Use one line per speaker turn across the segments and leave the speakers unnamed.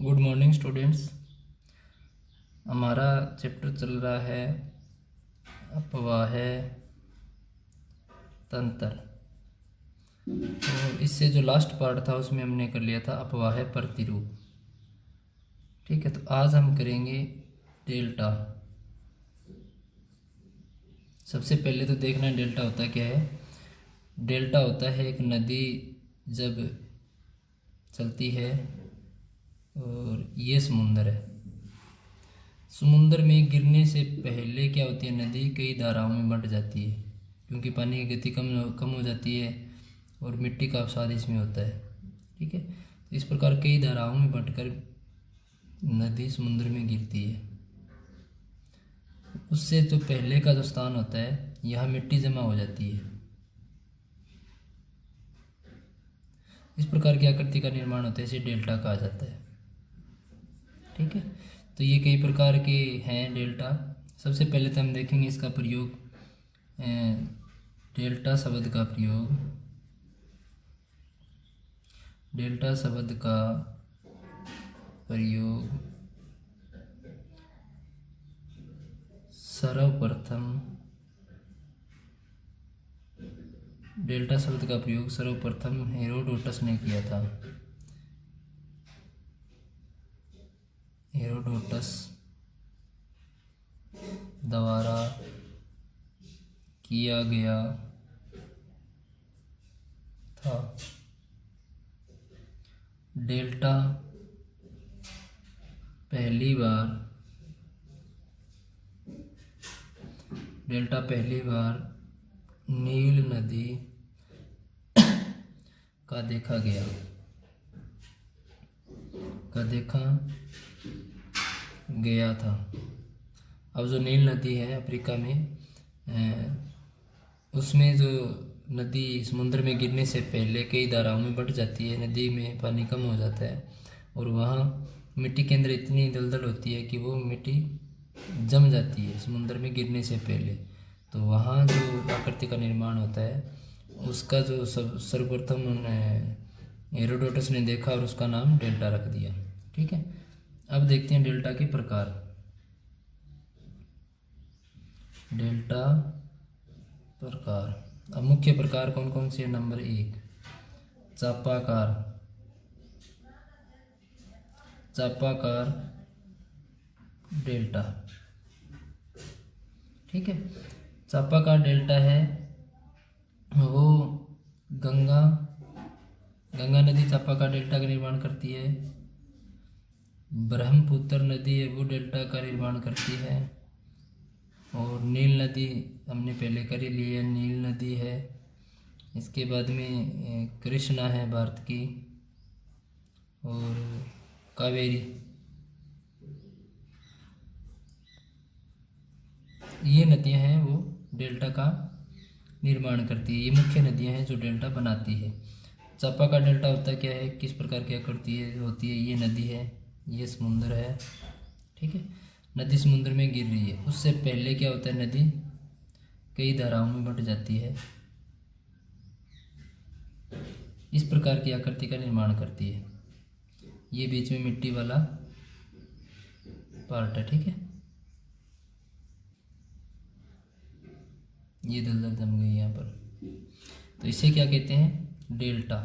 Good morning students. हमारा chapter चल रहा है अपवाह तंत्र। तो इससे जो लास्ट पार्ट था उसमें हमने कर लिया था अपवाह प्रतिरूप। ठीक है, तो आज हम करेंगे डेल्टा। सबसे पहले तो देखना है डेल्टा होता क्या है। डेल्टा होता है एक नदी जब चलती है और ये समुंदर है। समुंदर में गिरने से पहले क्या होती है, नदी कई धाराओं में बंट जाती है क्योंकि पानी की गति कम हो जाती है और मिट्टी का अवसाद इसमें होता है। ठीक है, तो इस प्रकार कई धाराओं में बंटकर नदी समुद्र में गिरती है। उससे जो पहले का जो स्थान होता है यहाँ मिट्टी जमा हो जाती है। इस प्रकार की आकृति का निर्माण होता है, इसे डेल्टा कहा जाता है। ठीक है, तो ये कई प्रकार के हैं डेल्टा। सबसे पहले तो हम देखेंगे इसका प्रयोग, डेल्टा शब्द का प्रयोग। डेल्टा शब्द का प्रयोग सर्वप्रथम डेल्टा शब्द का प्रयोग सर्वप्रथम हेरोडोटस ने किया था। हेरोडोटस द्वारा किया गया था। डेल्टा पहली बार नील नदी का देखा गया था। अब जो नील नदी है अफ्रीका में, उसमें जो नदी समुद्र में गिरने से पहले कई धाराओं में बंट जाती है। नदी में पानी कम हो जाता है और वहाँ मिट्टी के अंदर इतनी दलदल होती है कि वो मिट्टी जम जाती है समुद्र में गिरने से पहले। तो वहाँ जो आकृति का निर्माण होता है उसका जो सर्वप्रथम हेरोडोटस ने देखा और उसका नाम डेल्टा रख दिया। ठीक है, अब देखते हैं डेल्टा के प्रकार। डेल्टा प्रकार, अब मुख्य प्रकार कौन कौन से? नंबर 1 चापाकार डेल्टा। ठीक है, चापाकार डेल्टा है वो गंगा नदी चापाकार डेल्टा का निर्माण करती है। ब्रह्मपुत्र नदी है वो डेल्टा का निर्माण करती है। और नील नदी हमने पहले कर ही ली है, नील नदी है। इसके बाद में कृष्णा है भारत की, और कावेरी। ये नदियां हैं वो डेल्टा का निर्माण करती है। ये मुख्य नदियां हैं जो डेल्टा बनाती है। चापा का डेल्टा होता क्या है, किस प्रकार की आकृति होती है? ये नदी है, ये समुद्र है। ठीक है, नदी समुद्र में गिर रही है, उससे पहले क्या होता है, नदी कई धाराओं में बंट जाती है। इस प्रकार की आकृति का निर्माण करती है। ये बीच में मिट्टी वाला पार्ट है। ठीक है, ये दलदल जम गई यहाँ पर, तो इसे क्या कहते हैं? डेल्टा।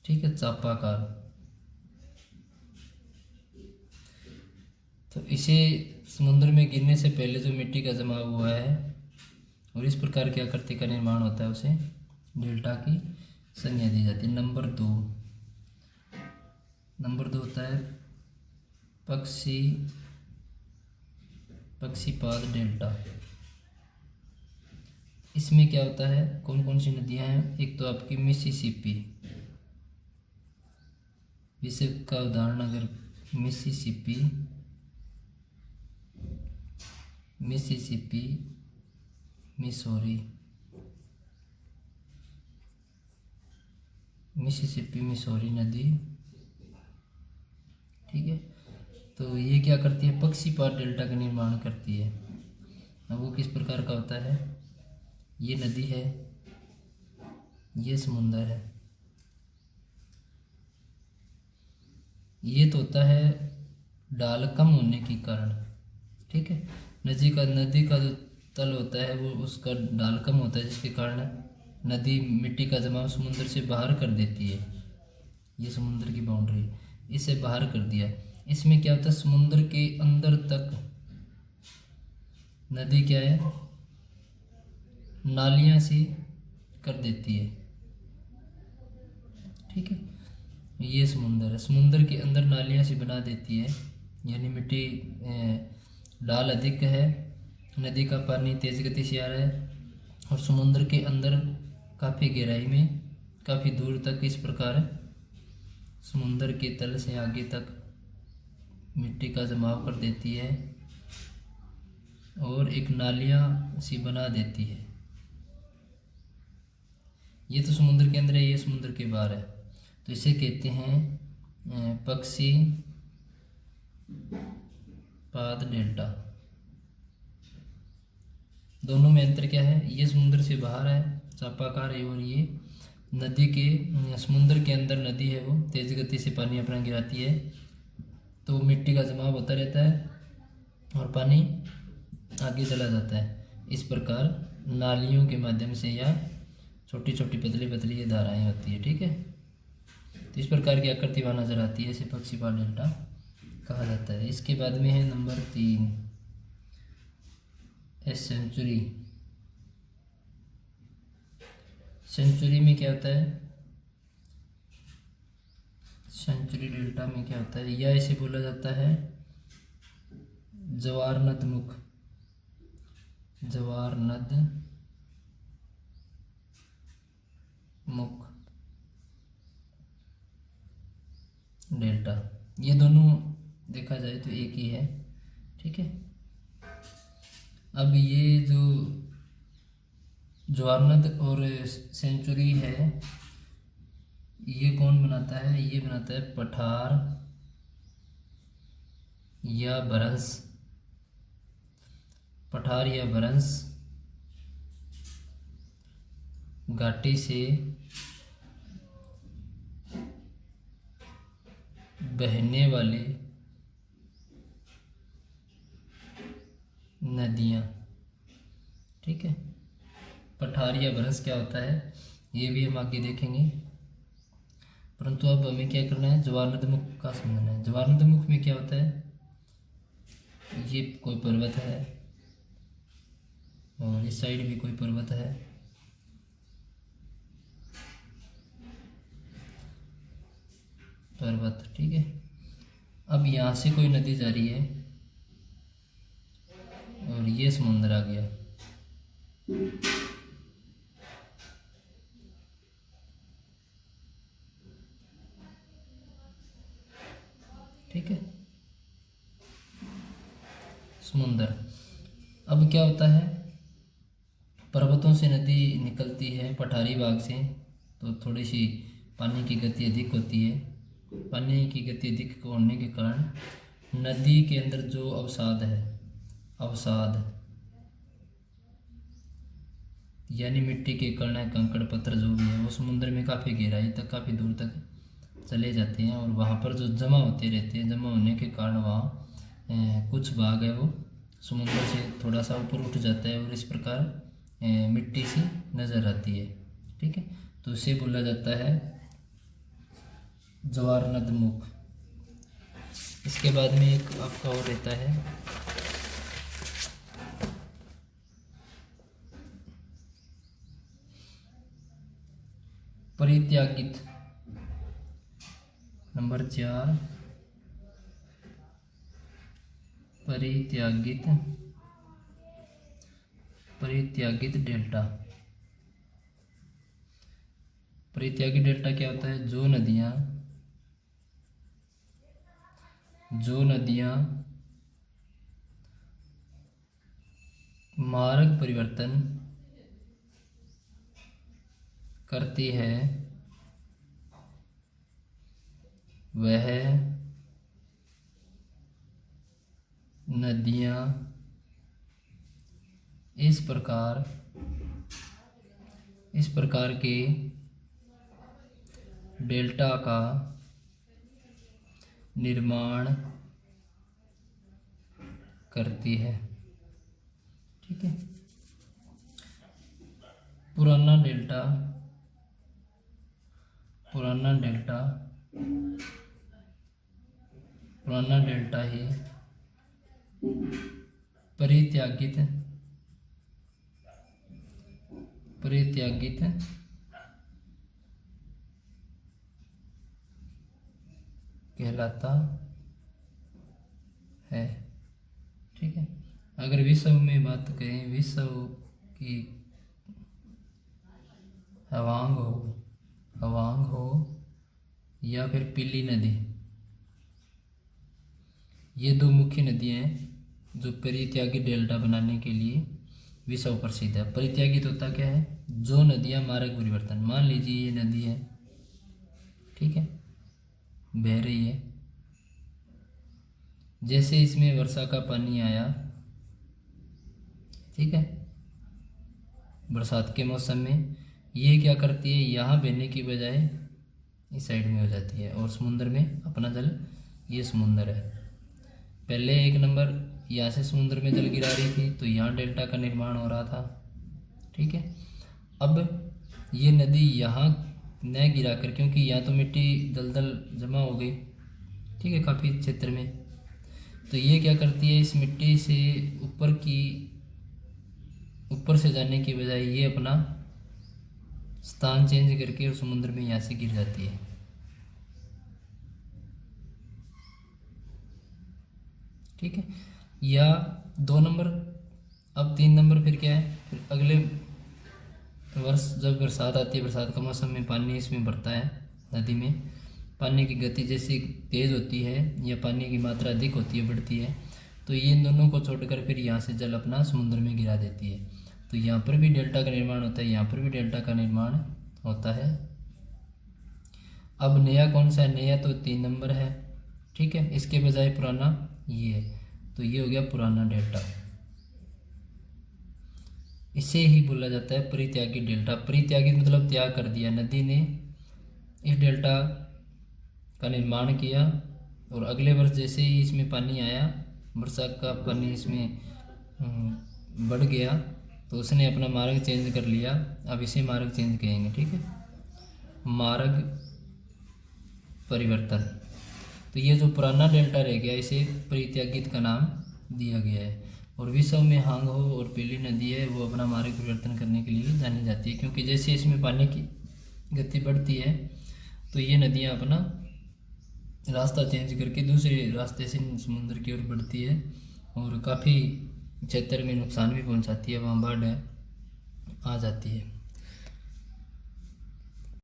ठीक है, चापाकार। तो इसे समुद्र में गिरने से पहले जो मिट्टी का जमा हुआ है और इस प्रकार की आकृति का निर्माण होता है, उसे डेल्टा की संज्ञा दी जाती है। नंबर दो होता है पक्षीपाद डेल्टा। इसमें क्या होता है, कौन कौन सी नदियां हैं? एक तो आपकी मिसिसिपी, विश्व का उदाहरण अगर मिसिसिपी, मिसौरी नदी। ठीक है, तो ये क्या करती है? पक्षीपाद डेल्टा का निर्माण करती है। अब वो किस प्रकार का होता है? ये नदी है, ये समुंदर है, ये तो होता है ढाल कम होने के कारण, ठीक है। नदी का जो तल होता है वो उसका ढाल कम होता है, जिसके कारण नदी मिट्टी का जमाव समुद्र से बाहर कर देती है। ये समुद्र की बाउंड्री, इसे बाहर कर दिया। इसमें क्या होता है, समुद्र के अंदर तक नदी क्या है, नालियाँ सी कर देती है, ठीक है। ये समुंदर है, समुंदर के अंदर नालियाँ सी बना देती है, यानी मिट्टी ढाल अधिक है, नदी का पानी तेज़ गति से आ रहा है और समुंदर के अंदर काफ़ी गहराई में काफ़ी दूर तक इस प्रकार समुंदर के तल से आगे तक मिट्टी का जमाव कर देती है और एक नालियाँ सी बना देती है। ये तो समुद्र के अंदर है, ये समुद्र के बाहर है, तो इसे कहते हैं पक्षी पाद डेल्टा। दोनों में अंतर क्या है, ये समुद्र से बाहर है, चापाकार है, और ये नदी के समुद्र के अंदर नदी है, वो तेज़ गति से पानी अपना गिराती है, तो मिट्टी का जमाव होता रहता है और पानी आगे चला जाता है। इस प्रकार नालियों के माध्यम से या छोटी छोटी पतली पतली ये धाराएँ होती है, ठीक है। तो इस प्रकार की आकृति वहाँ नजर आती है, इसे पक्षीपाद डेल्टा कहा जाता है। इसके बाद में है नंबर 3 सेंचुरी। सेंचुरी में क्या होता है, सेंचुरी डेल्टा में क्या होता है, या इसे बोला जाता है जवारनद मुख, जवारनद मुख डेल्टा। ये दोनों देखा जाए तो एक ही है, ठीक है। अब ये जो जवारनद और सेंचुरी है, ये कौन बनाता है, ये बनाता है पठार या भ्रंश, पठार या भ्रंश घाटी से बहने वाली नदियाँ, ठीक है। पठार या भ्रंश क्या होता है ये भी हम आगे देखेंगे, परंतु अब हमें क्या करना है, जवारनद मुख का समझना है। जवारनद मुख में क्या होता है, ये कोई पर्वत है और इस साइड भी कोई पर्वत है, पर्वत, ठीक है। अब यहाँ से कोई नदी जा रही है और ये समुद्र आ गया, ठीक है, समुद्र। अब क्या होता है, पर्वतों से नदी निकलती है पठारी भाग से, तो थोड़ी सी पानी की गति अधिक होती है। पानी की गति अधिक होने के कारण नदी के अंदर जो अवसाद है, अवसाद यानी मिट्टी के कण, कंकड़, पत्थर जो भी है, वो समुद्र में काफ़ी गहराई तक, काफ़ी दूर तक चले जाते हैं और वहाँ पर जो जमा होते रहते हैं, जमा होने के कारण वहाँ कुछ भाग है वो समुद्र से थोड़ा सा ऊपर उठ जाता है और इस प्रकार मिट्टी सी नज़र आती है, ठीक है। तो इसे बोला जाता है जवारनद मुख। इसके बाद में एक आपका और रहता है परित्यागित, नंबर 4 परित्यागित, परित्यागित डेल्टा। परित्यागी डेल्टा क्या होता है, जो नदियाँ मार्ग परिवर्तन करती है वह नदियाँ इस प्रकार के डेल्टा का निर्माण करती है। ठीक है, पुराना डेल्टा ही परित्यागित कहलाता है। ठीक है, अगर विश्व में बात करें, विश्व की हवांग हो या फिर पीली नदी, ये दो मुख्य नदियां हैं जो परित्यागी डेल्टा बनाने के लिए विश्व प्रसिद्ध है। परित्यागित होता क्या है? जो नदियां मार्ग परिवर्तन, मान लीजिए ये नदी है, ठीक है, बह रही है, जैसे इसमें वर्षा का पानी आया, ठीक है, बरसात के मौसम में, ये क्या करती है, यहाँ बहने की बजाय इस साइड में हो जाती है और समुद्र में अपना जल, ये समुद्र है, पहले एक नंबर यहाँ से समुद्र में जल गिरा रही थी तो यहाँ डेल्टा का निर्माण हो रहा था। ठीक है, अब ये नदी यहाँ न गिरा कर, क्योंकि यहाँ तो मिट्टी दलदल जमा हो गई, ठीक है, काफ़ी क्षेत्र में, तो ये क्या करती है, इस मिट्टी से ऊपर से जाने की बजाय ये अपना स्थान चेंज करके और समुद्र में यहाँ से गिर जाती है। ठीक है, या 2 नंबर। अब 3 नंबर फिर क्या है, फिर अगले वर्ष जब बरसात आती है, बरसात का मौसम में पानी इसमें बढ़ता है, नदी में पानी की गति जैसे तेज़ होती है या पानी की मात्रा अधिक होती है, बढ़ती है, तो ये इन दोनों को छोड़कर फिर यहाँ से जल अपना समुद्र में गिरा देती है, तो यहाँ पर भी डेल्टा का निर्माण होता है, यहाँ पर भी डेल्टा का निर्माण होता है। अब नया कौन सा है? नया तो 3 नंबर है, ठीक है, इसके बजाय पुराना ये है, तो ये हो गया पुराना डेल्टा। इसे ही बोला जाता है परित्यागी डेल्टा। परित्यागी मतलब त्याग कर दिया, नदी ने इस डेल्टा का निर्माण किया और अगले वर्ष जैसे ही इसमें पानी आया, वर्षा का पानी इसमें बढ़ गया, तो उसने अपना मार्ग चेंज कर लिया, अब इसे मार्ग चेंज कहेंगे। ठीक है, मार्ग परिवर्तन। तो ये जो पुराना डेल्टा रह गया, इसे परित्यागित का नाम दिया गया है। और विश्व में हांगहो और पीली नदी है, वो अपना मार्ग परिवर्तन करने के लिए जानी जाती है, क्योंकि जैसे इसमें पानी की गति बढ़ती है तो ये नदियाँ अपना रास्ता चेंज करके दूसरे रास्ते से समुद्र की ओर बढ़ती है और काफ़ी क्षेत्र में नुकसान भी पहुंचाती है, वहाँ बाढ़ आ जाती है।